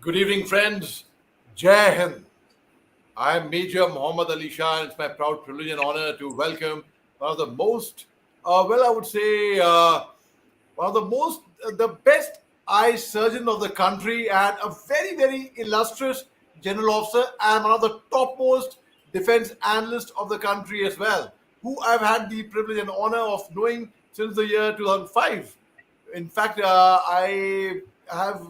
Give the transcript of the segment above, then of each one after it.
Good evening, friends. Jai Hind. I am Major Mohammed Ali Shah, and it's my proud privilege and honor to welcome one of the most, I would say, one of the most, the best eye surgeon of the country, and a very, very illustrious general officer, and one of the topmost defense analysts of the country as well, who I've had the privilege and honor of knowing since the year 2005. In fact, I have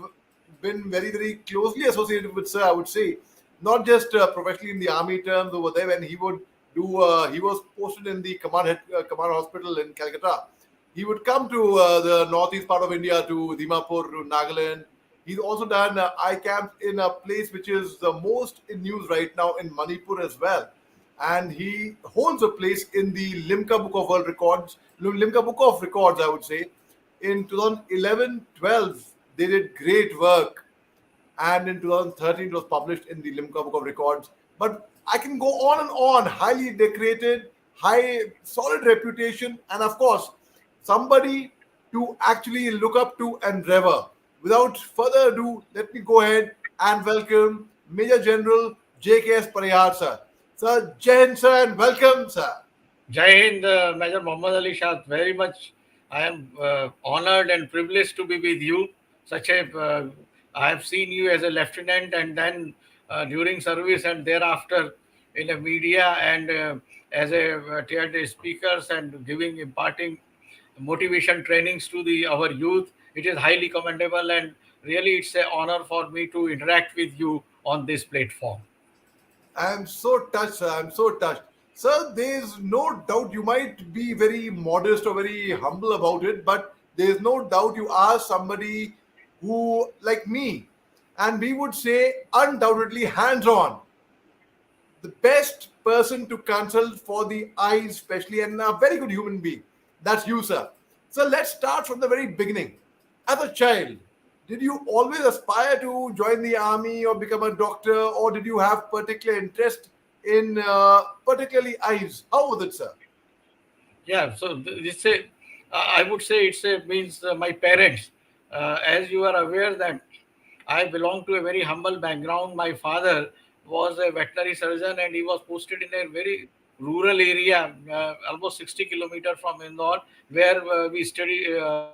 been very, very closely associated with Sir, I would say, not just professionally in the army terms over there when he would do, he was posted in the command hospital in Calcutta. He would come to the northeast part of India, to Dimapur, to Nagaland. He's also done eye camps in a place which is the most in news right now in Manipur as well. And he holds a place in the Limca Book of World Records, Limca Book of Records, I would say. In 2011-12, they did great work, and in 2013 it was published in the Limca Book of Records. But I can go on and on. Highly decorated, high, solid reputation, and of course, somebody to actually look up to and revere. Without further ado, let me go ahead and welcome Major General JKS Parihar, sir. Sir, Jai Hind, sir, and welcome, sir. Jai Hind, Major Mohammed Ali Shah, very much. I am honored and privileged to be with you. I have seen you as a lieutenant and then during service and thereafter in the media and as a TEDx speakers and imparting motivation trainings to the our youth. It is highly commendable and really it's an honor for me to interact with you on this platform. I'm so touched, sir. I'm so touched. Sir, there's no doubt you might be very modest or very humble about it, but there's no doubt you are somebody who, like me, and we would say undoubtedly hands on, the best person to consult for the eyes, especially, and a very good human being. That's you, sir. So let's start from the very beginning. As a child, did you always aspire to join the army or become a doctor, or did you have particular interest in particularly eyes? How was it, sir? Yeah, so it's a, I would say it's a means my parents. As you are aware that I belong to a very humble background. My father was a veterinary surgeon and he was posted in a very rural area, almost 60 kilometers from Indore, where we study.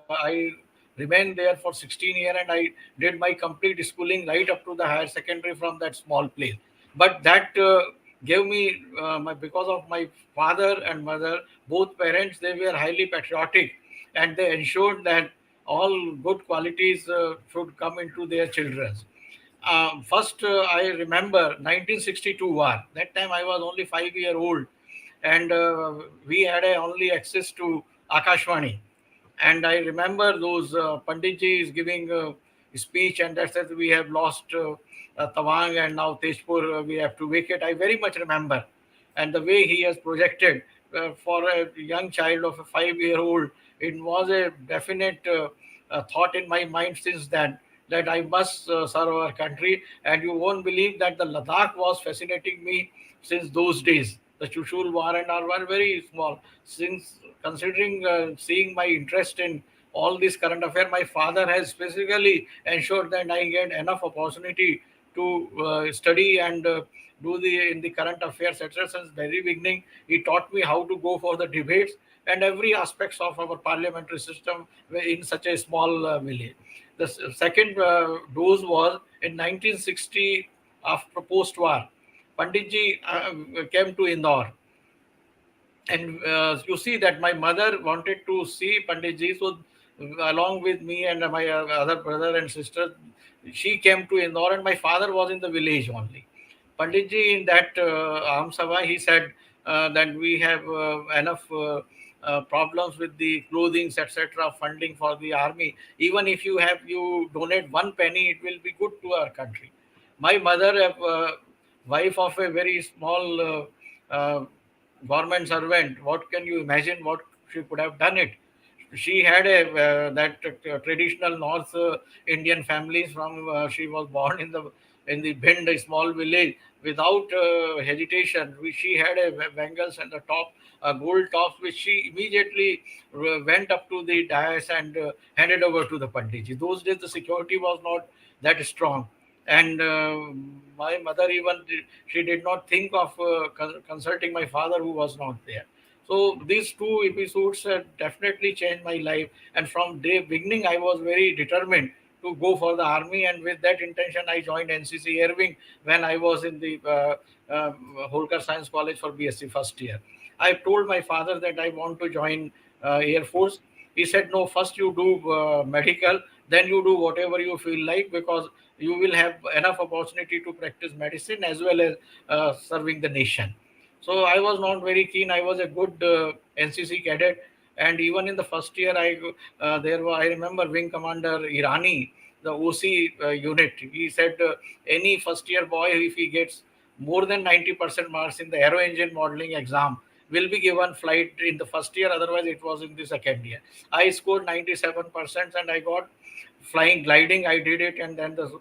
I remained there for 16 years and I did my complete schooling right up to the higher secondary from that small place. But that gave me because of my father and mother, both parents, they were highly patriotic and they ensured that all good qualities should come into their children. First, I remember 1962 war. That time I was only 5 year old, and we had only access to Akashvani. And I remember those Panditjis giving speech, and that said we have lost Tawang and now Tejpur, we have to vacate. I very much remember, and the way he has projected for a young child of a 5 year old, it was a definite thought in my mind since then that I must serve our country. And you won't believe that the Ladakh was fascinating me since those days. The Chushul War and all were very small. Since considering seeing my interest in all this current affair, my father has specifically ensured that I get enough opportunity to study and do the in the current affairs, etc. Since very beginning, he taught me how to go for the debates and every aspects of our parliamentary system in such a small village. The second dose was in 1960 after post-war. Panditji came to Indore, and you see that my mother wanted to see Panditji, so along with me and my other brother and sister, she came to Indore, and my father was in the village only. Panditji in that Aam Sabha, he said that we have enough problems with the clothing, etc., funding for the army. Even if you donate one penny, it will be good to our country. My mother, wife of a very small government servant, what can you imagine what she could have done it? She had a that traditional North Indian families from she was born in the Bhind, a small village. Without hesitation, she had a bangles and the top gold tops, which she immediately went up to the dais and handed over to the Panditji. Those days the security was not that strong. and my mother even she did not think of consulting my father, who was not there. So these two episodes definitely changed my life, and from day beginning I was very determined to go for the army, and with that intention I joined NCC Air Wing when I was in the Holkar Science College for BSc first year. I told my father that I want to join Air Force. He said, no, first you do medical, then you do whatever you feel like, because you will have enough opportunity to practice medicine as well as serving the nation. So I was not very keen. I was a good NCC cadet, and even in the first year, I remember Wing Commander Irani, the OC unit. He said any first year boy, if he gets more than 90% marks in the aero engine modeling exam, will be given flight in the first year. Otherwise, it was in the second year. I scored 97% and I got flying gliding. I did it, and then the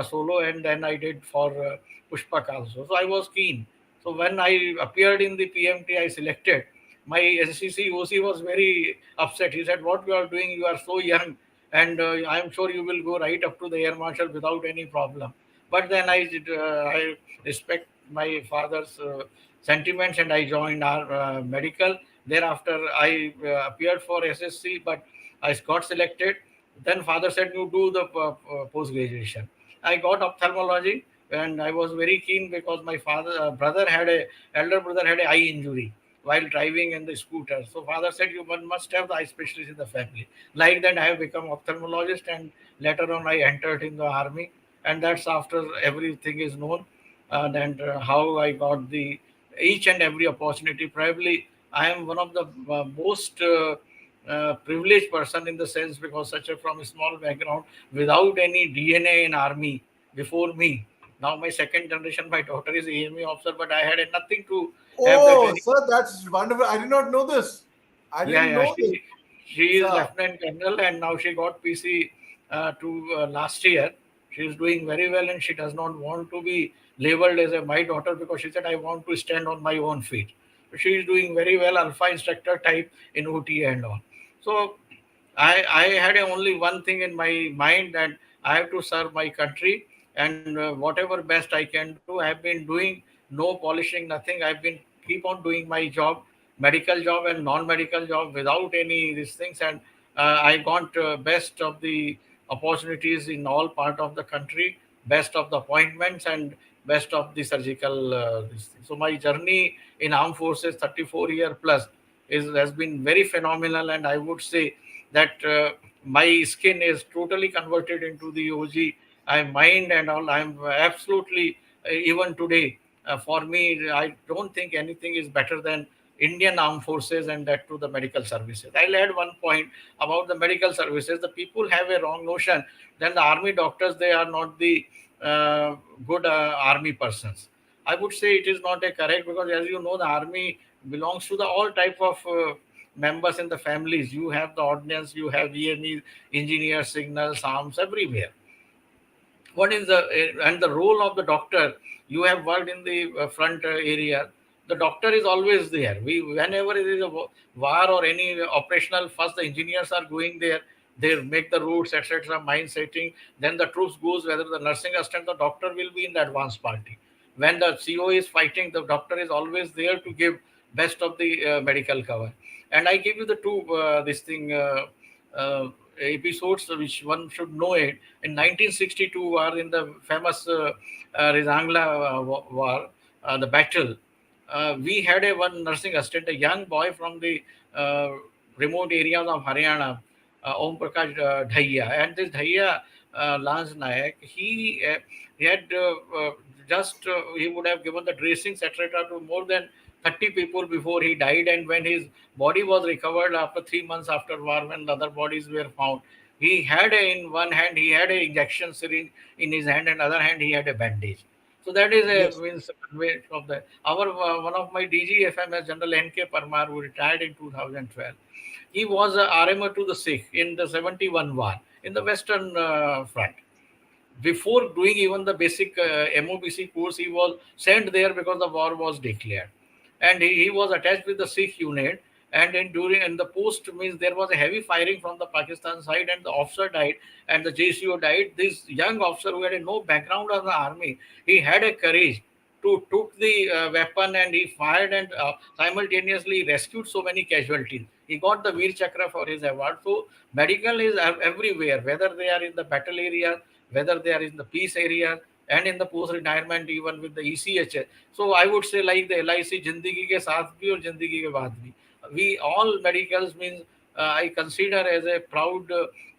solo, and then I did for Pushpak also. So I was keen. So when I appeared in the PMT, I selected. My SCC OC was very upset. He said, "What you are doing? You are so young, and I am sure you will go right up to the air marshal without any problem." But then I respect my father's sentiments, and I joined our medical. Thereafter, I appeared for SSC, but I got selected. Then father said, "You do the post graduation." I got ophthalmology, and I was very keen because my brother had a elder brother had a eye injury while driving in the scooter. So father said, "You one must have the eye specialist in the family." Like that, I have become ophthalmologist, and later on, I entered in the army, and that's after everything is known, and how I got the each and every opportunity. Probably, I am one of the most privileged person in the sense, because such a from a small background without any DNA in army before me. Now my second generation, my daughter is AME officer, but I had nothing to have that Oh, any. sir, that's wonderful. I did not know this. I Yeah, didn't yeah. know this, She is sir. lieutenant colonel, and now she got PC to last year. She is doing very well, and she does not want to be labeled as a my daughter, because she said, "I want to stand on my own feet." So she is doing very well, alpha instructor type in OTA and all. So I had only one thing in my mind, that I have to serve my country, and whatever best I can do. I have been doing no polishing, nothing. I've been keep on doing my job, medical job and non-medical job, without any these things, and I got best of the opportunities in all part of the country, best of the appointments, and best of the surgical this thing. So my journey in armed forces, 34-year plus, has been very phenomenal, and I would say that my skin is totally converted into the OG. I mind and all. I'm absolutely even today. For me, I don't think anything is better than Indian Armed Forces, and that to the medical services. I'll add one point about the medical services. The people have a wrong notion. Then the army doctors, they are not the good army persons. I would say it is not a correct, because as you know, the army belongs to the all type of members in the families. You have the ordnance, you have EME, engineers, signals, arms, everywhere. What is the and the role of the doctor? You have worked in the front area. The doctor is always there. We whenever there is a war or any operational, first the engineers are going there. They make the routes, etc., mine setting. Then the troops goes, whether the nursing assistant, the doctor will be in the advance party. When the CO is fighting, the doctor is always there to give best of the medical cover. And I give you the two this thing uh, episodes which one should know it. In 1962 war, in the famous Rizangla war, the battle, we had a one nursing assistant, a young boy from the uh, remote areas of Haryana, Om Prakash Dhaiya. And this Dhaiya, Lance Nayak, he had he would have given the dressings, etc., to more than 30 people before he died. And when his body was recovered after 3 months after war, when the other bodies were found, he had in one hand he had a injection syringe in his hand, and other hand he had a bandage. So that is a Yes. means way of the our one of my DGFMS General NK Parmar, who retired in 2012. He was a RMO to the Sikh in the 71 war in the Western Front. Before doing even the basic MOBC course, he was sent there because the war was declared, and he was attached with the Sikh unit. And in the post means there was a heavy firing from the Pakistan side, and the officer died, and the JCO died. This young officer who had no background of the army, he had a courage to took the weapon, and he fired, and simultaneously rescued so many casualties. He got the Veer Chakra for his award. So medical is everywhere, whether they are in the battle area, whether they are in the peace area, and in the post retirement, even with the ECHS. So I would say like the LIC जिंदगी के साथ भी और जिंदगी के बाद भी, we all medicals means I consider as a proud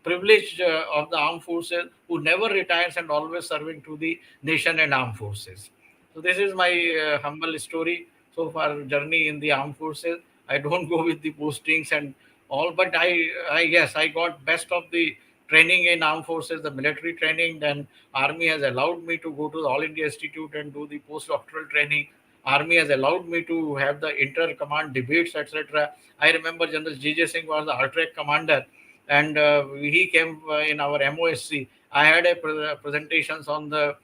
privilege of the armed forces, who never retires and always serving to the nation and armed forces. So this is my humble story so far journey in the armed forces. I don't go with the postings and all, but I yes, I got best of the training in armed forces, the military training. Then army has allowed me to go to the All India Institute and do the postdoctoral training. Army has allowed me to have the inter-command debates, etc. I remember General J.J. Singh was the RTREC commander, and he came in our MOSC. I had a presentations on the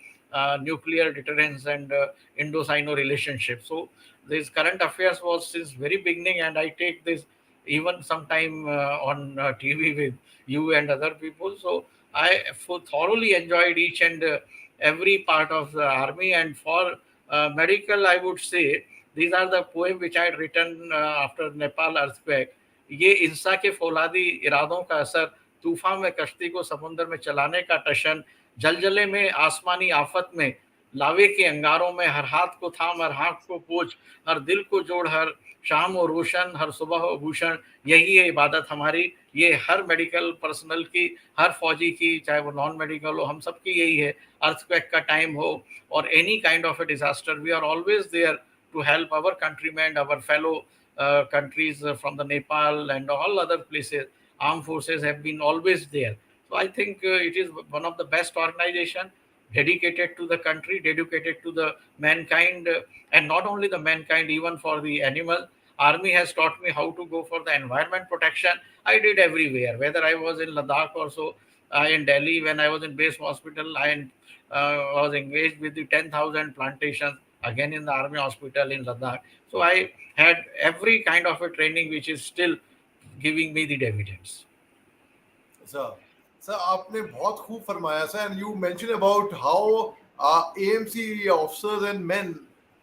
nuclear deterrence and Indo-Sino relationship. So this current affairs was since very beginning, and I take this even sometime on TV with you and other people. So I thoroughly enjoyed each and every part of the army. And for medical, I would say these are the poem which I had written after Nepal earthquake. ये इंसा के फौलादी इरादों का असर, तूफान में कश्ती को समुद्र में चलाने का टशन, जलजले में आसमानी आफत में, लावे के अंगारों में, हर हाथ को थाम हर हाथ को पोछ, हर दिल को जोड़, हर शाम हो रोशन, हर सुबह हो भूषण, यही है इबादत हमारी। ये हर मेडिकल पर्सनल की, हर फौजी की, चाहे वो नॉन मेडिकल हो, हम सबकी यही है। अर्थक्वेक का टाइम हो और any kind of a disaster, we are always there to help our countrymen, our fellow countries from the Nepal and all other places. Armed forces have been always there. So I think it is one of the best organization, dedicated to the country, dedicated to the mankind, and not only the mankind, even for the animal. Army has taught me how to go for the environment protection. I did everywhere, whether I was in Ladakh or so, in Delhi when I was in base hospital. I was engaged with the 10,000 plantations again in the army hospital in Ladakh. So I had every kind of a training which is still giving me the dividends. Sir sir आपने बहुत खूब फरमाया sir and you mention about how AMC officers and main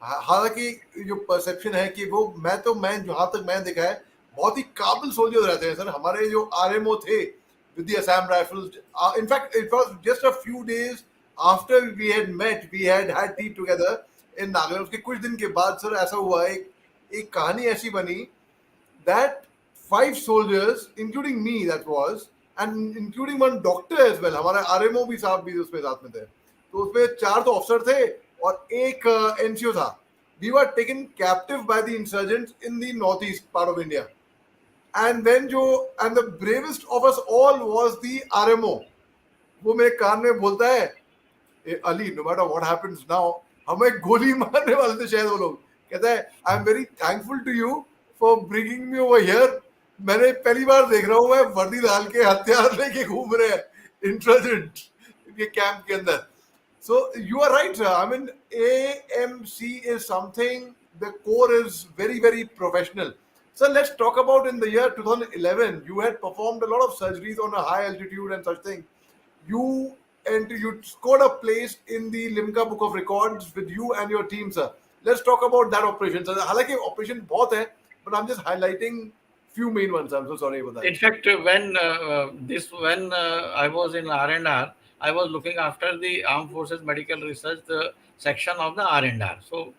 हालांकि जो perception है कि वो मैं जहाँ तक मैं देखा है बहुत ही काबिल सोल्जर्स रहते हैं सर हमारे जो आरएमओ थे with the Assam Rifles in fact it was just a few days after we had met we had tea together in Nagaland उसके कुछ दिन के बाद सर ऐसा हुआ एक कहानी ऐसी बनी that five soldiers, including me, that was, and including one doctor as well. हमारा आरएमओ भी साहब भी उसमें साथ में थे. तो उसमें चार तो ऑफिसर थे और एक एनसीओ था. We were taken captive by the insurgents in the northeast part of India. And then the bravest of us all was the RMO. वो मेरे कान में बोलता है, Ali, no matter what happens now, हमें गोली मारने वाले थे शायद वो लोग. कहता है, I am very thankful to you for bringing me over here. मैंने पहली बार देख रहा हूँ मैं वर्दी डाल के हथियार लेके घूम रहे हैं इंट्रोजेंट के कैंप के अंदर. So you are right, sir. I mean, AMC is something. The core is very, very professional. So let's talk about in the year 2011. You had performed a lot of surgeries on a high altitude and such thing. You you scored a place in the Limca Book of Records with you and your team, sir. Let's talk about that operation, sir. हालांकि operation बहुत है, but I'm just highlighting few main ones. I'm so sorry about that. In fact, when I was in R&R, I was looking after the Armed Forces Medical Research the section of the R&R. So,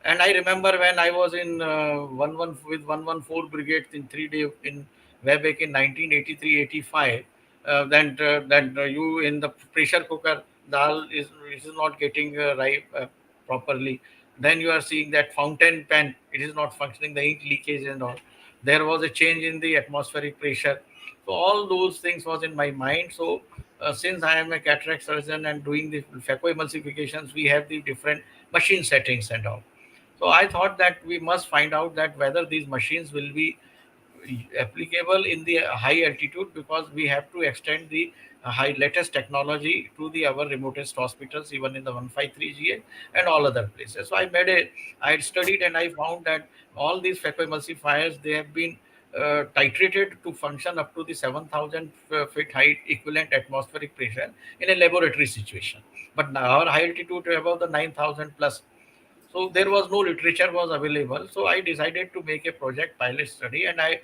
and I remember when I was in 114 Brigade in 3 day in way back in 1983-85, that you in the pressure cooker dal is not getting ripe properly. Then you are seeing that fountain pen, it is not functioning, the ink leakage and all. There was a change in the atmospheric pressure. So all those things was in my mind. So since I am a cataract surgeon and doing the phacoemulsifications, we have the different machine settings and all. So I thought that we must find out that whether these machines will be applicable in the high altitude, because we have to extend the high latest technology to the our remotest hospitals, even in the 153GA and all other places. So I had studied and I found that all these fires, they have been titrated to function up to the 7,000 feet height equivalent atmospheric pressure in a laboratory situation. But now our high altitude above the 9,000 plus, so there was no literature was available. So I decided to make a project pilot study, and I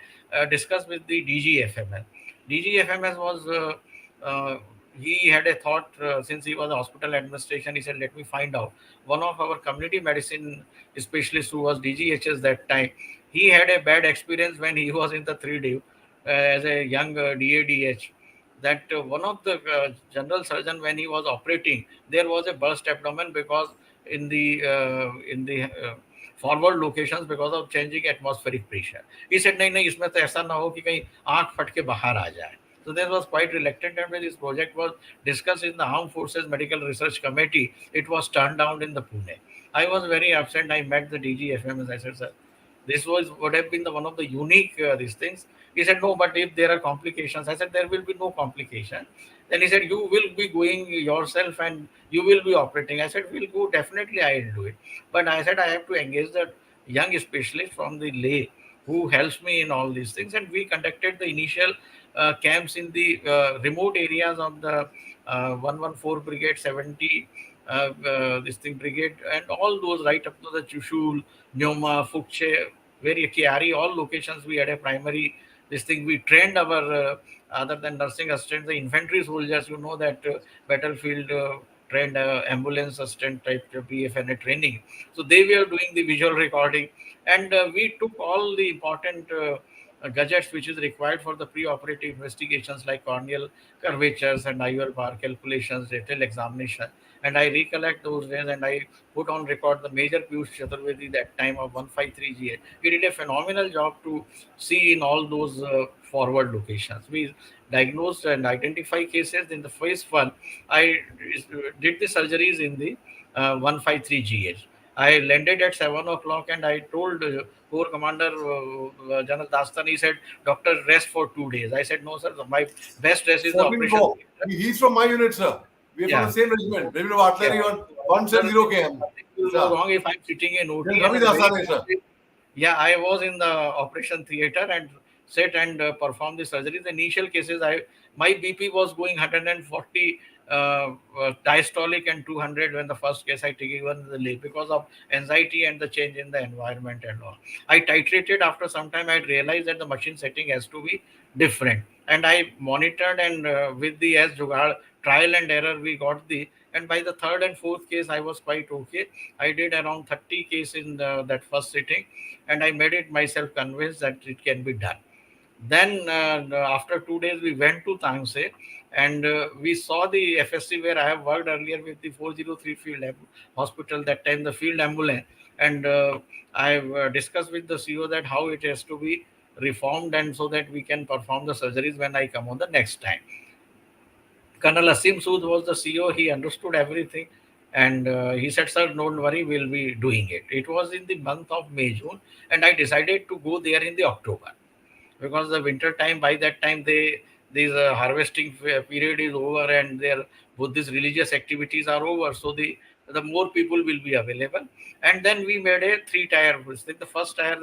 discussed with the DGFMS. DGFMS was he had a thought, since he was a hospital administration. He said, "Let me find out." One of our community medicine specialists, who was DGHS that time, he had a bad experience when he was in the 3D as a young DADH. That one of the general surgeon, when he was operating, there was a burst abdomen because in the forward locations because of changing atmospheric pressure. He said नहीं नहीं, इसमें तो ऐसा ना हो कि कहीं आंख फट के बाहर आ जाए. So there was quite reluctant, and when this project was discussed in the Armed Forces Medical Research Committee, it was turned down in the Pune. I was very absent. I met the DGFMS. I said, "Sir, this was would have been the one of the unique these things." He said, "No, but if there are complications," I said, "There will be no complication." Then he said, "You will be going yourself and you will be operating." I said, "We'll go. Definitely, I will do it." But I said, "I have to engage the young specialist from the lay who helps me in all these things." And we conducted the initial camps in the remote areas of the 114 Brigade, 70 this thing brigade, and all those right up to the Chushul, Nyoma, Fukche, very Kiari, all locations we had a primary this thing. We trained our other than nursing assistants, the infantry soldiers, you know, that battlefield trained ambulance assistant type BFNA training. So they were doing the visual recording, and we took all the important gadgets which is required for the pre-operative investigations like corneal curvatures and IOL bar calculations, detailed examination. And I recollect those days, and I put on record the Major Piyush Chaturvedi that time of 153GA. He did a phenomenal job to see in all those forward locations. We diagnosed and identify cases. In the phase one, I did the surgeries in the 153GH. I landed at 7 o'clock, and I told Corps Commander General Dastan, he said, "Doctor, rest for 2 days." I said, "No, sir, my best rest is the 14 operation Pro. theater." He's from my unit, sir. We are from the Yeah. same regiment. Brigade of Yeah. Artillery on So, sir, 170 KM. nothing will go Sir. wrong if I'm sitting in Then OT and Ravi at the very Dasane, sir. yeah, I was in the operation theater and sat and performed the surgery. The initial cases, I my BP was going 140 diastolic and 200 when the first case I took even the late because of anxiety and the change in the environment and all. I titrated after some time. I realized that the machine setting has to be different, and I monitored and with the as Jugaad trial and error we got the. And by the third and fourth case, I was quite okay. I did around 30 cases in that first sitting, and I made it myself convinced that it can be done. Then after 2 days, we went to Tangse, and we saw the FSC where I have worked earlier with the 403 hospital. That time the field ambulance, and I've discussed with the CEO that how it has to be reformed, and so that we can perform the surgeries when I come on the next time. Colonel Asim Sood was the CEO. He understood everything. And he said, "Sir, don't worry, we'll be doing it." It was in the month of May, June, and I decided to go there in the October, because the winter time, by that time they this harvesting period is over, and their both these religious activities are over, so the more people will be available. And then we made a three tier visit. The first tier,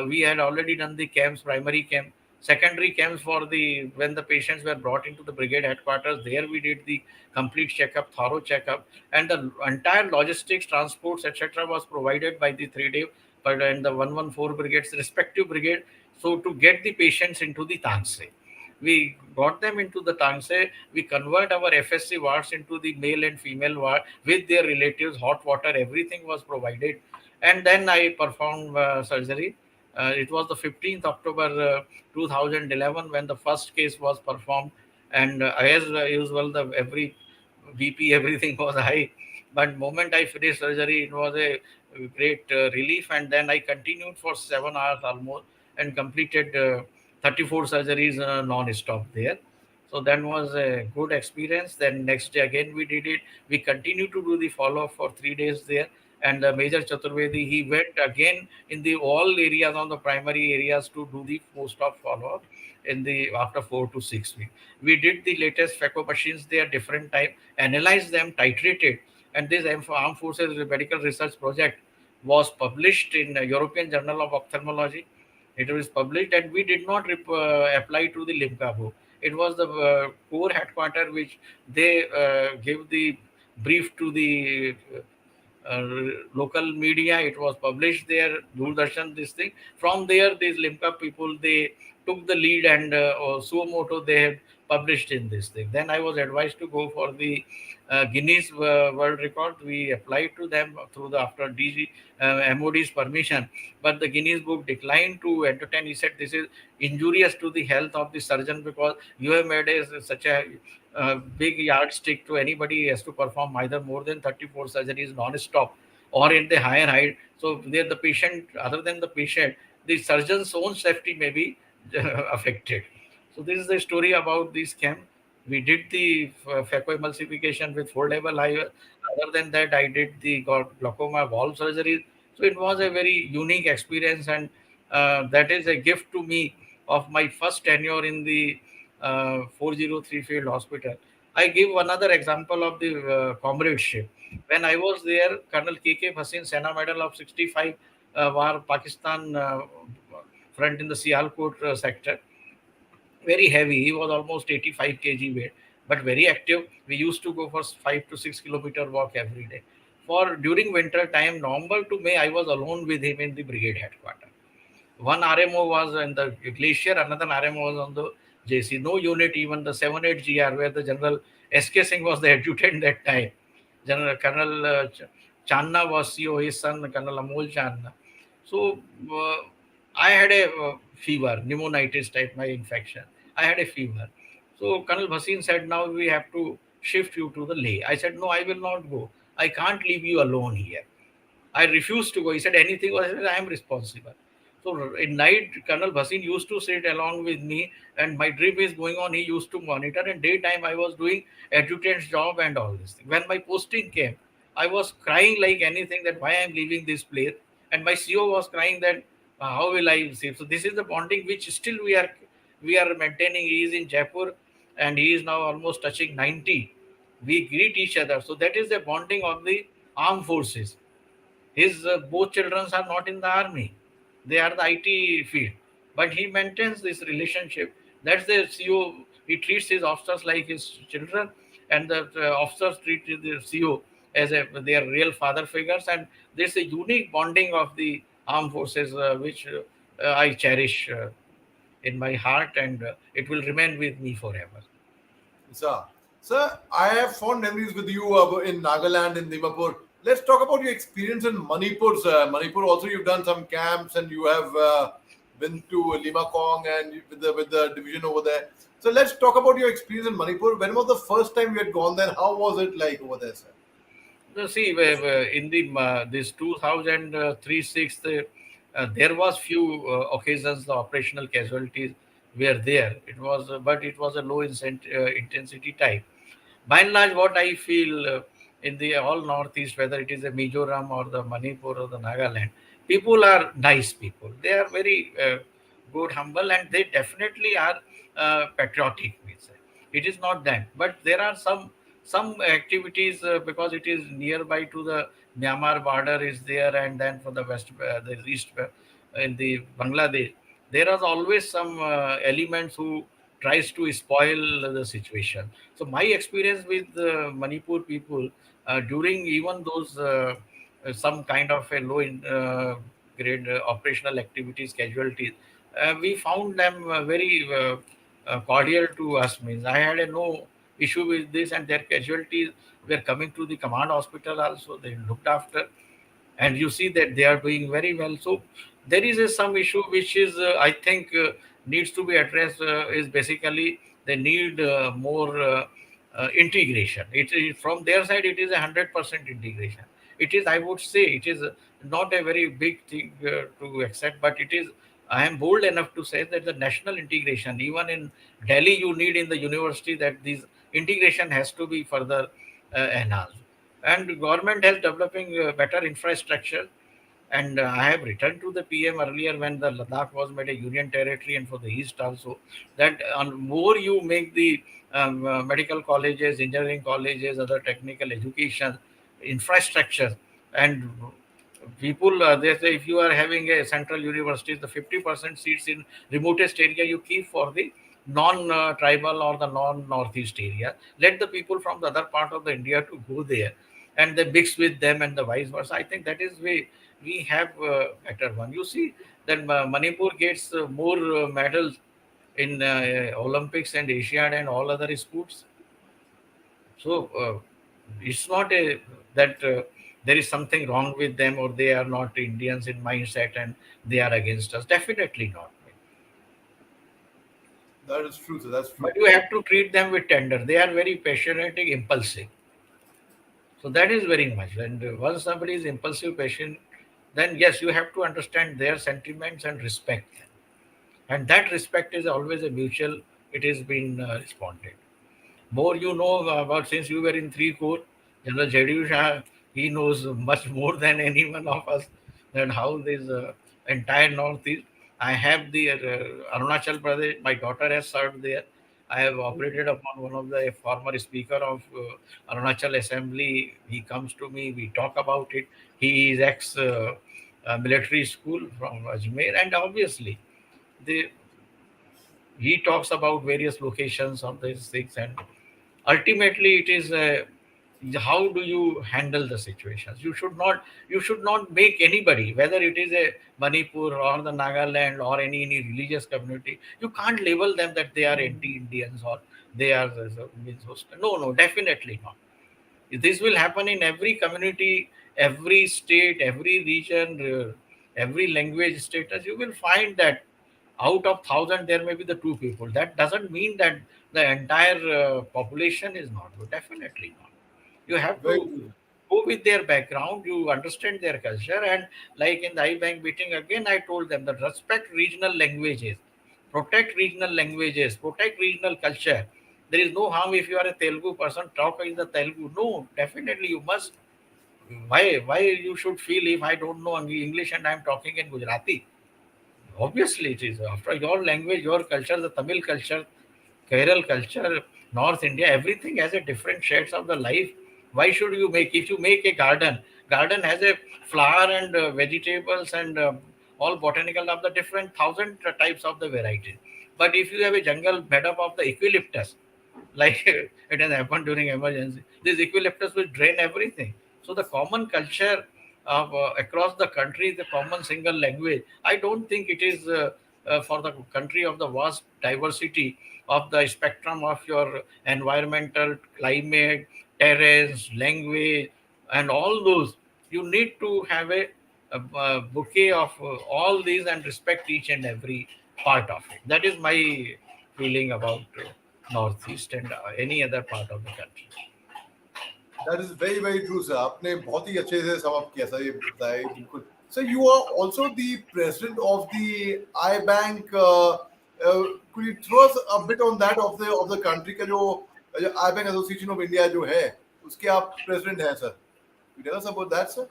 we had already done the camps, primary camp, secondary camps for the when the patients were brought into the brigade headquarters. There we did the complete checkup, thorough checkup, and the entire logistics, transports, etc. was provided by the 3 day but and the 114 brigades, respective brigade. So to get the patients into the Tangse, we got them into the Tangse. We convert our FSC wards into the male and female ward with their relatives, hot water, everything was provided. And then I performed surgery. It was the 15th October 2011 when the first case was performed. And as usual, the every BP, everything was high. But moment I finished surgery, it was a great relief. And then I continued for 7 hours almost and completed 34 surgeries non-stop there. So that was a good experience. Then next day again we did it. We continued to do the follow-up for 3 days there. and Major Chaturvedi, he went again in the all areas on the primary areas to do the post-op follow-up in the after 4 to 6 weeks. We did the latest FECO machines, they are different type, analyzed them, titrated, and this Armed Forces Medical Research Project was published in European Journal of Ophthalmology. It was published, and we did not apply to the Limca book. It was the core headquarter which they give the brief to the uh, local media. It was published there, Doordarshan, this thing. From there, these Limca people, they took the lead, and suo moto they had published in this thing. Then I was advised to go for the Guinness World Record. We applied to them through the after DG MOD's permission, but the Guinness Book declined to entertain. He said this is injurious to the health of the surgeon because you have made such a big yardstick to anybody has to perform either more than 34 surgeries non-stop or in the higher height. So there the patient, other than the patient, the surgeon's own safety may be affected. So this is the story about this camp. We did the phaco emulsification with four-level eye. Other than that, I did the glaucoma valve surgery. So it was a very unique experience, and that is a gift to me of my first tenure in the 403 Field Hospital. I give another example of the comradeship. When I was there, Colonel K.K. Bhasin, Sena Medal of 65, war Pakistan front in the Sialkot sector. Very heavy. He was almost 85 kg weight, but very active. We used to go for 5 to 6 kilometer walk every day. For during winter time, November to May, I was alone with him in the brigade headquarters. One RMO was in the glacier, another RMO was on the JC. No unit, even the 78GR, where the General SK Singh was the adjutant that time. General Colonel Channa was CO, his son Colonel Amol Channa. So I had a fever, pneumonitis type, my infection. I had a fever. So Colonel Bhasin said, now we have to shift you to the Leh. I said, no, I will not go. I can't leave you alone here. I refused to go. He said, anything, I said, I am responsible. So in night, Colonel Bhasin used to sit along with me, and my drip is going on. He used to monitor, and daytime I was doing adjutant's job and all this thing. When my posting came, I was crying like anything that why I'm leaving this place, and my CO was crying that how will I save. So this is the bonding which still we are maintaining. He is in Jaipur, and he is now almost touching 90. We greet each other. So that is the bonding of the armed forces. His both children are not in the army; they are the IT field. But he maintains this relationship. That's the CO. He treats his officers like his children, and the officers treat the CO as their real father figures. And there's a unique bonding of the armed forces, which I cherish in my heart, and it will remain with me forever. Sir, sir, I have fond memories with you in Nagaland, in Dimapur. Let's talk about your experience in Manipur, sir. Manipur, also you've done some camps and you have been to Limakong and with the division over there. So let's talk about your experience in Manipur. When was the first time you had gone there? How was it like over there, sir? See, in the this 2003-6, there was few occasions the operational casualties were there. It was, but it was a low intensity type. By and large, what I feel in the all Northeast, whether it is a Mizoram or the Manipur or the Nagaland, people are nice people. They are very good, humble, and they definitely are patriotic. We say it is not that, but there are some activities because it is nearby to the Myanmar border is there, and then for the west, the east, in the Bangladesh, there are always some elements who tries to spoil the situation. So my experience with the Manipur people during even those some kind of a low grade operational activities casualties, we found them very cordial to us. Means I had a no issue with this, and their casualties were coming to the command hospital also. They looked after, and you see that they are doing very well. So there is some issue which is I think needs to be addressed. Is basically they need more integration. It is from their side. It is 100% integration. It is, I would say, it is not a very big thing to accept, but it is. I am bold enough to say that the national integration, even in Delhi, you need in the university that this integration has to be further enhanced. and government has developing better infrastructure. And I have written to the PM earlier when the Ladakh was made a union territory, and for the East also, that on more you make the medical colleges, engineering colleges, other technical education, infrastructure, and people, they say if you are having a central universities, the 50% seats in remotest area you keep for the non-tribal or the non-northeast area. Let the people from the other part of the India to go there, and they mix with them, and the vice versa. I think that is way we have better one. You see that Manipur gets more medals in Olympics and Asiad and all other sports. So it's not a that there is something wrong with them, or they are not Indians in mindset and they are against us. Definitely not. That is true, sir. That's But true. you have to treat them with tender. They are very passionate, impulsive. So that is very much. And once somebody is impulsive, patient, then yes, you have to understand their sentiments and respect them. And that respect is always a mutual. It has been responded. More you know about, since you were in three core, General JD Shah, he knows much more than any one of us that how this entire Northeast. I have the Arunachal Pradesh. My daughter has served there. I have operated upon one of the former speaker of Arunachal Assembly. He comes to me. We talk about it. He is ex military school from Ajmer, and obviously the he talks about various locations of these things, and ultimately it is how do you handle the situations. You should not make anybody, whether it is a Manipur or the Nagaland or any religious community, you can't label them that they are anti-Indians or they are means hostile. No, definitely not. This will happen in every community, every state, every region, every language status. You will find that out of thousand there may be the two people. That doesn't mean that the entire population is not good. Definitely not. You have Very to true. go with their background. You understand their culture, and like in the iBank meeting again, I told them that respect regional languages, protect regional languages, protect regional culture. There is no harm if you are a Telugu person talk in the Telugu. No, definitely you must. Why you should feel if I don't know English and I am talking in Gujarati? Obviously, it is after your language, your culture, the Tamil culture, Kerala culture, North India, everything has a different shades of the life. Why should you make? If you make a garden has a flower and vegetables and all botanical of the different thousand types of the varieties. But if you have a jungle made up of the eucalyptus, like it has happened during emergency, this eucalyptus will drain everything. So the common culture of across the country, the common single language, I don't think it is for the country of the vast diversity of the spectrum of your environmental, climate, terrace, language, and all those. You need to have a bouquet of all these and respect each and every part of it. That is my feeling about Northeast and any other part of the country. That is very very true, sir. आपने बहुत ही अच्छे से sum up किया sir, ये बताया ये बिल्कुल. So you are also the president of the iBank. Could you throw us a bit on that of the country का जो iBank Association of India जो है, उसके आप president हैं sir. Could you tell us about that, sir?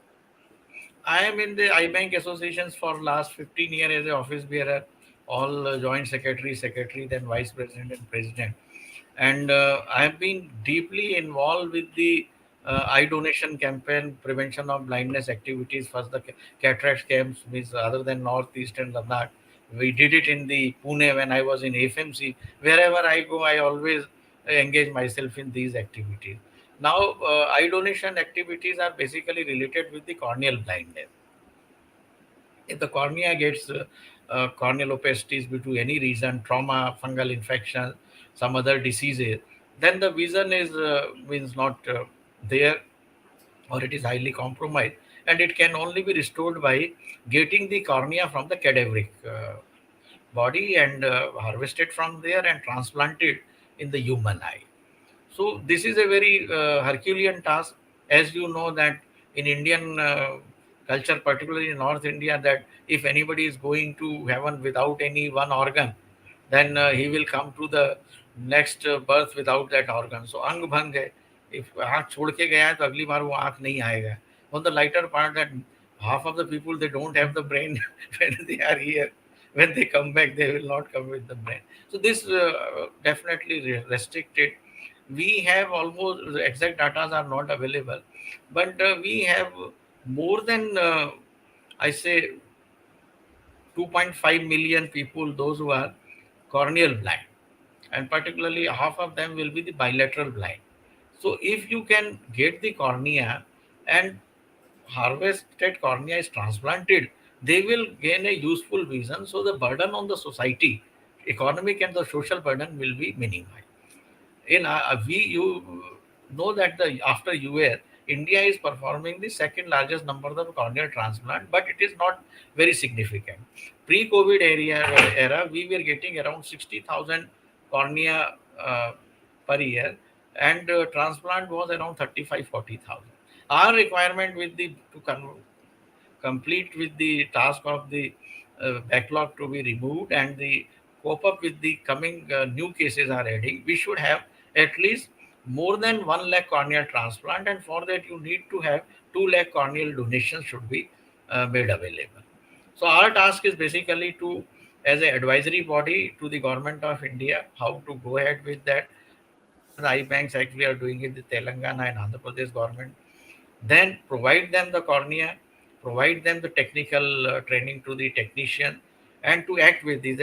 I am in the iBank associations for last 15 years as a office bearer, all joint secretary, then vice president and president. And I have been deeply involved with the eye donation campaign, prevention of blindness activities. First, the cataract camps, means other than Northeast and Ladakh. We did it in the Pune when I was in FMC. Wherever I go, I always engage myself in these activities. Now, eye donation activities are basically related with the corneal blindness. If the cornea gets corneal opacities due to any reason, trauma, fungal infection, some other diseases, then the vision is means not there, or it is highly compromised, and it can only be restored by getting the cornea from the cadaveric body and harvested from there and transplanted in the human eye. So this is a very Herculean task, as you know that in Indian culture, particularly in North India, that if anybody is going to heaven without any one organ, then he will come to the next birth without that organ. So ang bhang hai. if आँख छोड़ के गया है तो अगली बार वो आँख नहीं आएगा. On the lighter part, that half of the people, they don't have the brain when they are here. When they come back, they will not come with the brain. So this definitely restricted. We have almost, the exact data are not available, but we have more than I say 2.5 million people, those who are corneal blind, and particularly half of them will be the bilateral blind. So if you can get the cornea and harvested cornea is transplanted, they will gain a useful vision. So the burden on the society, economic and the social burden will be minimized. In we you know that the after US, India is performing the second largest number of corneal transplant, but it is not very significant. Pre-COVID era, we were getting around 60,000 cornea per year, and transplant was around 35-40,000. Our requirement with the complete with the task of the backlog to be removed and the cope up with the coming new cases are adding, we should have at least more than 1 lakh corneal transplant, and for that you need to have 2 lakh corneal donations should be made available. So our task is basically to, as an advisory body to the government of India, how to go ahead with that. As the eye banks actually are doing it, the Telangana and Andhra Pradesh government, then provide them the cornea, provide them the technical training to the technician, and to act with this.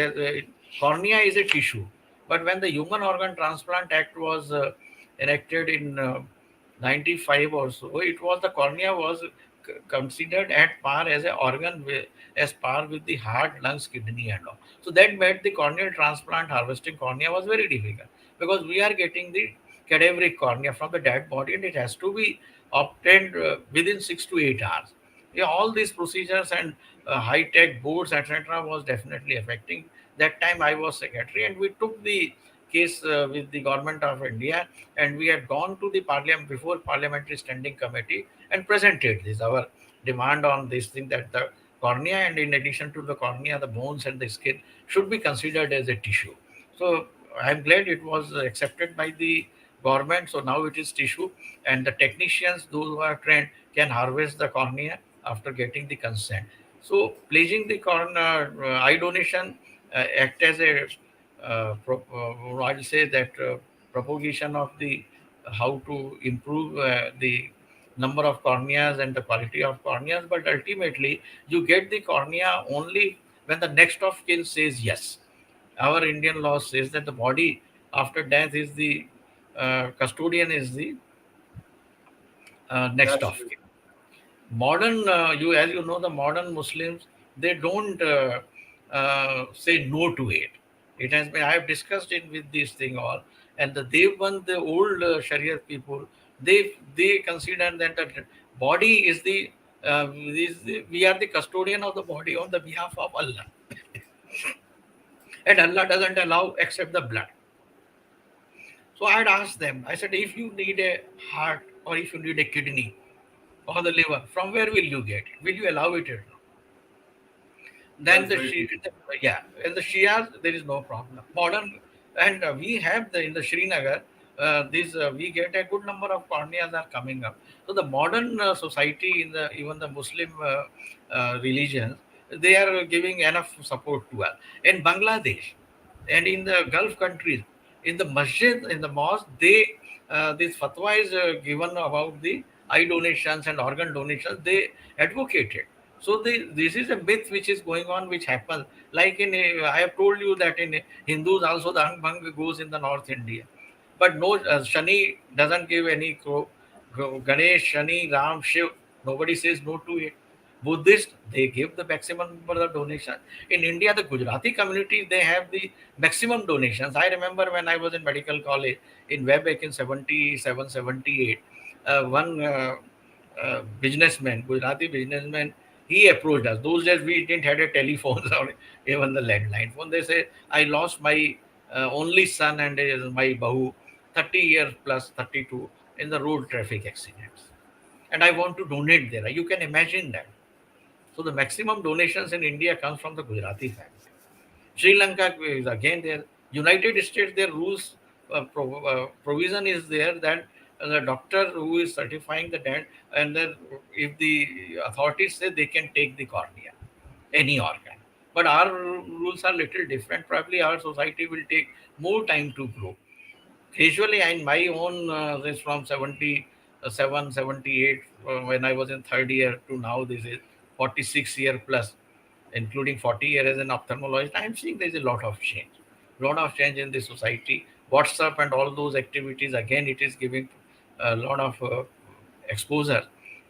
Cornea is a tissue, but when the Human Organ Transplant Act was enacted in 95 or so, it was the cornea was considered at par as an organ as par with the heart, lungs, kidney, and all. So that made the corneal transplant harvesting cornea was very difficult, because we are getting the cadaveric cornea from the dead body, and it has to be obtained within 6 to 8 hours. Yeah, all these procedures and high-tech boards, etc., was definitely affecting. That time I was secretary, and we took the case with the government of India, and we had gone to the parliament before parliamentary standing committee and presented this our demand on this thing, that the cornea, and in addition to the cornea, the bones and the skin should be considered as a tissue. So I'm glad it was accepted by the government. So now it is tissue, and the technicians, those who are trained, can harvest the cornea after getting the consent. So pledging the cornea eye donation act as a I'll say that propagation of the how to improve the number of corneas and the quality of corneas, but ultimately you get the cornea only when the next of kin says yes. Our Indian law says that the body after death is the custodian is the next That's of true. kin. Modern, you as you know, the modern Muslims, they don't say no to it. It has been, I have discussed it with this thing all, and the Devband, the old Sharia people, they consider that the body is we are the custodian of the body on the behalf of Allah, and Allah doesn't allow except the blood. So I had asked them, I said, if you need a heart, or if you need a kidney or the liver, from where will you get it? Will you allow it or not? That Then is very true. yeah, in the Shias there is no problem. Modern, and we have in the Srinagar, this we get a good number of corneas are coming up. So the modern society, in the even the Muslim religions, they are giving enough support to us. In Bangladesh and in the Gulf countries, in the masjid, in the mosque, this fatwa is given about the eye donations and organ donations. They advocate it. So this is a myth which is going on, which happens. Like I have told you that in Hindus also the Angbang goes in the North India, but no, Shani doesn't give any Ganesh, Shani, Ram, Shiv. Nobody says no to it. Buddhist, they give the maximum number of donation. In India, the Gujarati community, they have the maximum donations. I remember when I was in medical college in way back in 77, 78, one businessman, Gujarati businessman, he approached us. Those days we didn't have a telephone or even the landline phone. They say, I lost my only son and my bahu, 30 years plus 32, in the road traffic accidents. And I want to donate there. You can imagine that. So the maximum donations in India comes from the Gujarati family. Sri Lanka is again there. United States, their rules provision is there that the doctor who is certifying the dent, and then if the authorities say they can take the cornea, any organ. But our rules are little different. Probably our society will take more time to grow. Usually, in my own, this from 77, 78, when I was in third year to now, this is 46-year plus, including 40 years as an ophthalmologist. I'm seeing there's a lot of change. Lot of change in the society. WhatsApp and all those activities, again, it is giving a lot of exposure.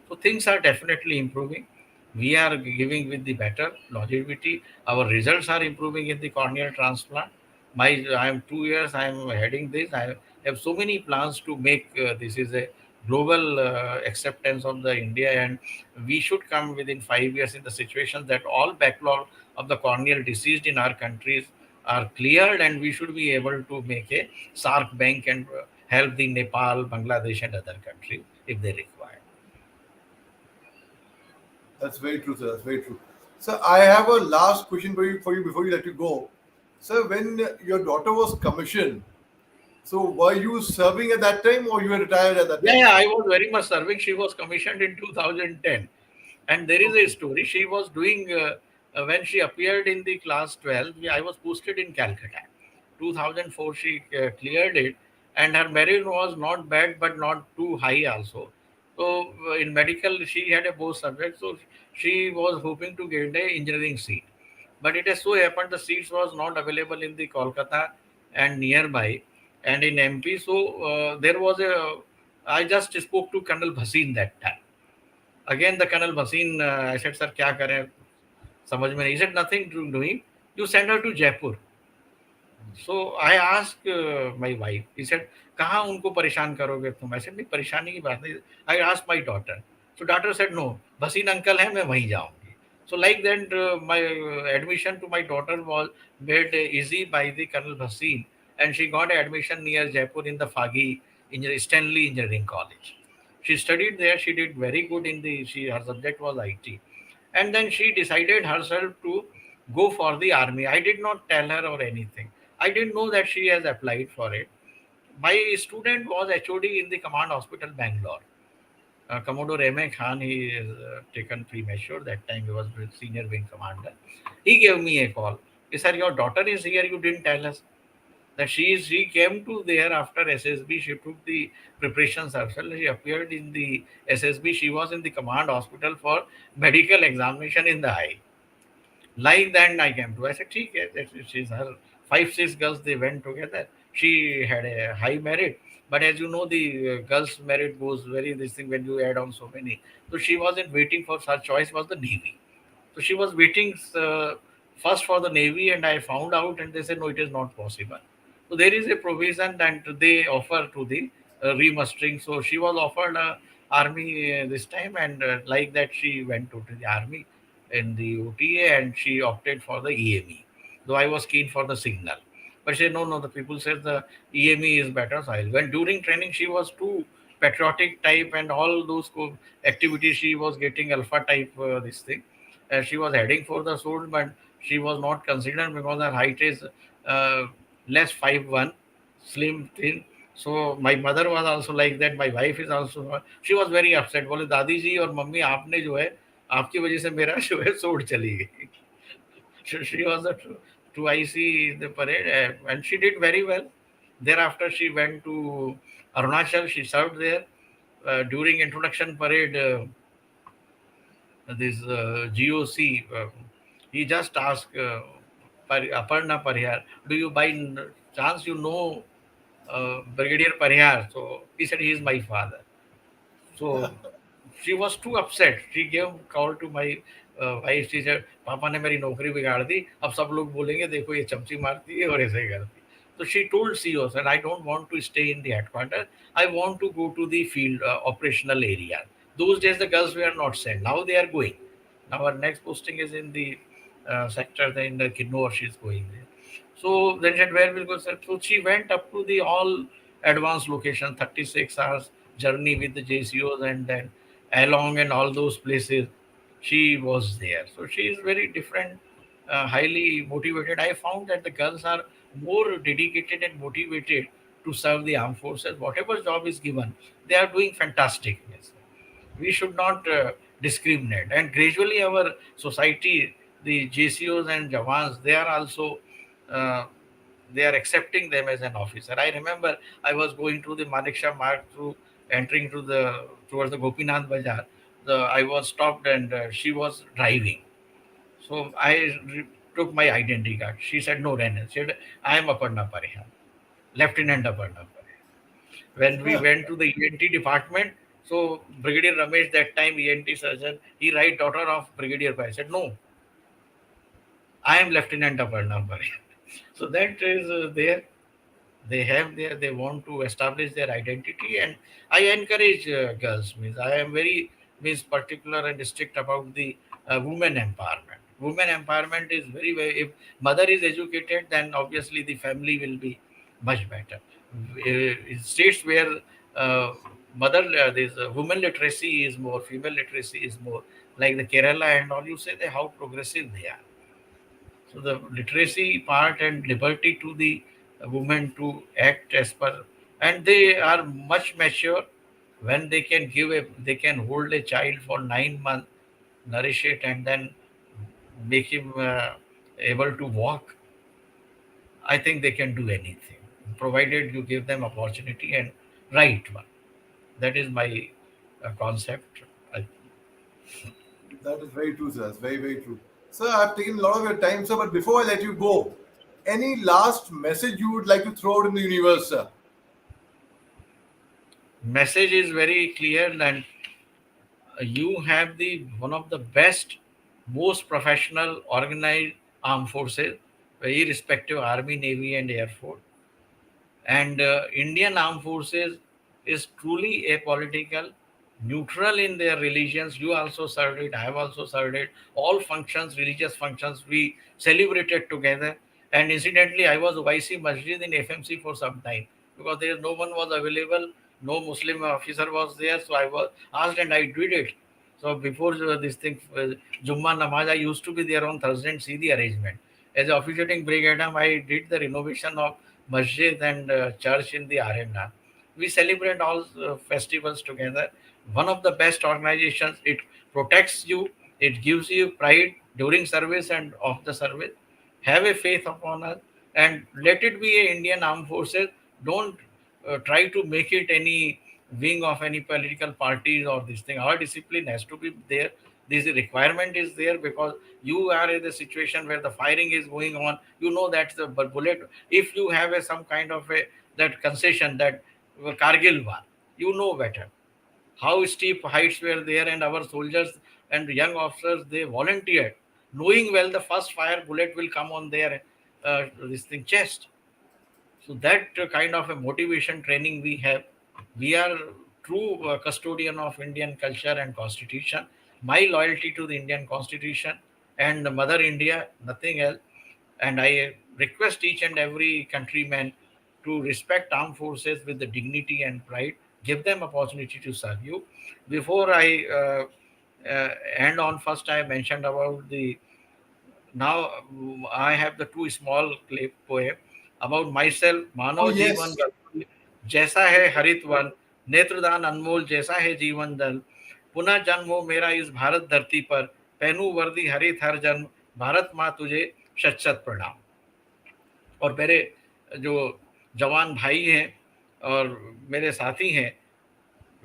So things are definitely improving. We are giving with the better longevity. Our results are improving in the corneal transplant. I am 2 years. I am heading this. I have so many plans to make this is a global acceptance of the India, and we should come within 5 years in the situation that all backlog of the corneal disease in our countries are cleared, and we should be able to make a SARC bank and help the Nepal, Bangladesh, and other countries if they require. That's very true, sir. That's very true. So I have a last question for you before you let you go. So when your daughter was commissioned, so were you serving at that time or you were retired at that Yeah, time? yeah, I was very much serving. She was commissioned in 2010. And there is a Okay. story. She was doing, when she appeared in the class 12, I was posted in Calcutta. 2004, she cleared it. And her merit was not bad, but not too high also. So in medical, she had a both subject. So she was hoping to get a engineering seat. But it has so happened the seats was not available in the Kolkata and nearby and in MP. So there was a, I just spoke to Colonel Bhasin that time. Again, the Colonel Bhasin, I said, sir, क्या करें? समझ में नहीं. He said, nothing to doing. You send her to Jaipur. So I asked my wife. He said, कहाँ उनको परेशान करोगे तुम? I said, नहीं परेशानी की बात नहीं. I asked my daughter. So daughter said, no, Bhasin uncle है, मैं वहीं जाऊंगी. So like that, my admission to my daughter was made easy by the Colonel Bhasin, and she got admission near Jaipur in the Fagi Stanley Engineering College. She studied there. She did very good in the. Her subject was IT, and then she decided herself to go for the army. I did not tell her or anything. I didn't know that she has applied for it. My student was HOD in the Command Hospital, Bangalore. Commodore M.A. Khan, he is taken premature. That time he was with senior wing commander. He gave me a call. He said, your daughter is here, you didn't tell us. That she came to there after SSB. She took the preparations herself. She appeared in the SSB. She was in the command hospital for medical examination in the eye. Like that, I came to. I said, "ठीक है." She's her 5, 6 girls. They went together. She had a high merit, but as you know, the girls' merit goes very this thing when you add on so many. So she wasn't waiting for her choice was the Navy. So she was waiting first for the Navy, and I found out, and they said, no, it is not possible. So there is a provision that they offer to the remustering. So she was offered army this time, and like that, she went to the army in the OTA, and she opted for the EME. Though I was keen for the signal, but she said, no, no. The people said the EME is better. So I went during training. She was too patriotic type, and all those activities. She was getting alpha type this thing. She was heading for the sword, but she was not considered because her height is uh, less 5'1", slim, thin. So my mother was also like that. My wife is also. She was very upset. बोले दादी जी और mummy आपने जो है आपकी वजह से मेरा जो है sword चली गई. So she was a to IC the parade, and she did very well. Thereafter, she went to Arunachal. She served there during introduction parade. This GOC, he just asked Aparna Parihar, do you by chance you know Brigadier Parihar? So he said he is my father. So she was too upset. She gave call to my wife. She said, पापा ने मेरी नौकरी बिगाड़ दी. अब सब लोग बोलेंगे देखो ये चमची मारती है और ऐसे ही करती है. So she told CEOs, and I don't want to stay in the headquarters. I want to go to the field operational area. Those days the girls were not sent. Now they are going. Now her next posting is in the sector in the Kinnor. She's going there. So then said, where will go? Sir? So she went up to the all advanced location, 36 hours journey with the JCOs, and then along and all those places she was there. So she is very different, highly motivated. I found that the girls are more dedicated and motivated to serve the armed forces. Whatever job is given, they are doing fantastic. Yes. We should not discriminate. And gradually, our society, the JCOs and Jawans, they are also uh, they are accepting them as an officer. I remember I was going through the Maneksha Mark through entering to the towards the Gopinath Bazaar. I was stopped and she was driving. So took my identity card. She said, "No, Renan." She said, "I am Aparna Parihar, Lieutenant Aparna Parihar." When we went to the ENT department, so Brigadier Ramesh, that time ENT surgeon, he write daughter of Brigadier Parihar. I said, "No, I am Lieutenant Aparna Parihar." So that is there. They have their, they want to establish their identity, and I encourage girls. Means I am very means particular and strict about the women empowerment. Women empowerment is very, very, if mother is educated, then obviously the family will be much better. In states where mother this women literacy is more, female literacy is more, like the Kerala and all, you say that how progressive they are. So the literacy part and liberty to the women to act as per, and they are much mature when they can give a, they can hold a child for 9 months, nourish it, and then make him able to walk. I think they can do anything, provided you give them opportunity and right one. That is my concept. I, That is very true, sir. That's very, very true. Sir, I've taken a lot of your time, sir, but before I let you go, any last message you would like to throw out in the universe, sir? message is very clear that you have the one of the best, most professional organized armed forces, irrespective army, navy, and air force. And Indian armed forces is truly apolitical, neutral in their religions. You also served it, I have also served it. All functions, religious functions, we celebrated together. And incidentally, I was vice masjid in FMC for some time, because there no one was available, no Muslim officer was there, so I was asked and I did it. So before this thing, Jumma Namaz, I used to be there on Thursday and see the arrangement. As officiating brigade, I did the renovation of masjid and church in the arena. We celebrate all festivals together. One of the best organizations. It protects you. It gives you pride during service and of the service. Have a faith upon us, and let it be a Indian Armed Forces. Don't try to make it any wing of any political parties or this thing. Our discipline has to be there. This requirement is there because you are in the situation where the firing is going on. You know that the bullet. If you have a, some kind of a that concession that Kargil war, you know better how steep heights were there, and our soldiers and young officers they volunteered, knowing well the first fire bullet will come on their this thing chest. So that kind of a motivation training we have. We are true custodian of Indian culture and constitution. My loyalty to the Indian constitution and Mother India, nothing else. And I request each and every countryman to respect armed forces with the dignity and pride. Give them opportunity to serve you. Before I end on, first I mentioned about the now I have the two small clip poem about myself. Oh, मानव जीवन yes. रतन जैसा है हरित one, नेत्रदान अनमोल जैसा है जीवन दल, पुनः जन्म हो मेरा इस भारत धरती पर, पहनू वर्दी हरित हर जन्म, भारत माँ तुझे शत शत प्रणाम. और मेरे जो जवान भाई हैं और मेरे साथी हैं,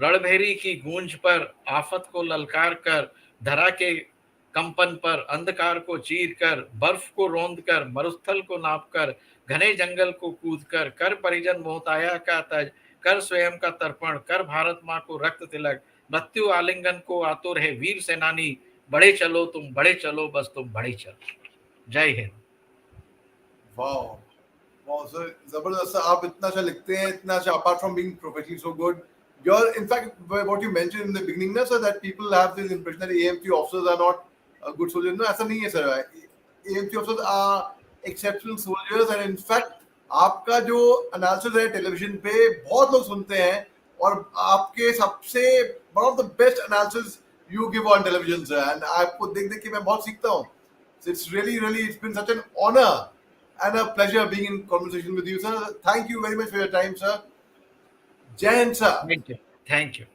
रणभेरी की गूंज पर आफत को ललकार कर, धरा के कंपन पर अंधकार को चीर कर, बर्फ को रोंद कर, मरुस्थल को नाप कर, घने जंगल को कूद कर परिजन मोहताया का तज, कर स्वयं का तर्पण, कर भारत माँ को रक्त तिलक, मृत्यु आलिंगन को आतुर है वीर सेनानी, बड़े चलो तुम बड़े चलो बस तुम बड़े चलो. जय Hind. Wow. Wow, so Zabardast, sir, आप इतना अच्छा लिखते हैं, इतना अच्छा, apart from being professionally so good, you're, in fact, what you mentioned in the beginning, na, sir, that people have this impression that AMC officers are not good soldiers. No, ऐसा नहीं है, sir. AMC officers are exceptional soldiers, and in fact, आपका जो analysis है television पे बहुत लोग सुनते हैं, और आपके सबसे one of the best analysis you give on television, sir, and आपको देख देख के मैं बहुत सीखता हूँ. So it's really, really, it's been such an honor and a pleasure being in conversation with you, sir. Thank you very much for your time, sir. Jai Hind, sir. Thank you. Thank you.